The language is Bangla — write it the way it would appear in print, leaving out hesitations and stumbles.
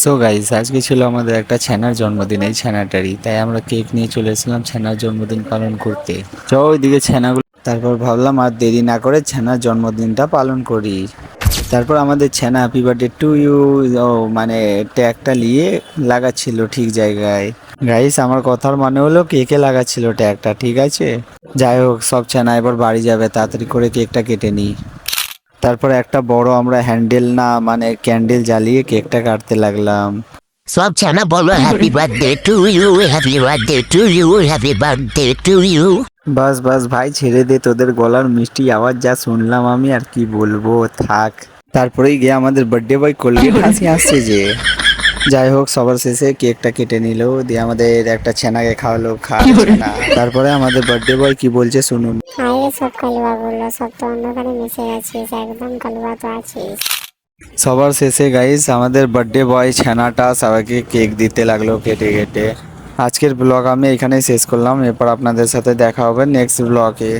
সো গাইস, আজকে ছিল আমাদের একটা ছানার জন্মদিন, এই ছানাটারই। তাই আমরা কেক নিয়ে চলে এসেছিলাম ছানার জন্মদিন পালন করতে। ওইদিকে ছানাগুলো, তারপর ভাবলাম আর দেরি না করে ছানার জন্মদিনটা পালন করি। তারপর আমাদের ছানা হ্যাপি বার্থডে টু ইউ ও মানে ট্যাগটা নিয়ে লাগাচ্ছিল ঠিক জায়গায়। গাইস, আমার কথার মানে হলো কেকে লাগাচ্ছিল ট্যাগটা, ঠিক আছে। যাই হোক, সব ছানা এবার বাড়ি যাবে, তাড়াতাড়ি করে কেকটা কেটে নিই। তারপরে একটা বড় আমরা হ্যান্ডেল না মানে ক্যান্ডেল জ্বালিয়ে কেকটা কাটতে লাগলাম। সব ছানা বলো happy birthday to you, happy birthday to you, happy birthday to you. বাস বাস ভাই, ছেড়ে দে, তোদের গলার মিষ্টি আওয়াজ যা শুনলাম আমি আর কি বলবো, থাক। তারপরেই গিয়ে আমাদের বার্থডে বয় কোলগেট হাসি আসছে যে। যাই হোক, সবার শেষে কেকটা কেটে নিল, দিয়ে আমাদের একটা ছানাকে খাওয়ালো, না। তারপরে আমাদের বার্থডে বয় কি বলছে শুনুন। আরে সব কালুয়া গুলো সব তো অন্ধকারে মিশে গেছিস, একদম কালুয়া তো আছিস। সবার শেষে গাইস আমাদের বার্থডে বয় ছানাটা সবাইকে কেক দিতে লাগলো কেটে কেটে। আজকের ব্লগ আমি এখানেই শেষ করলাম, এরপর আপনাদের সাথে দেখা হবে নেক্সট ব্লগে।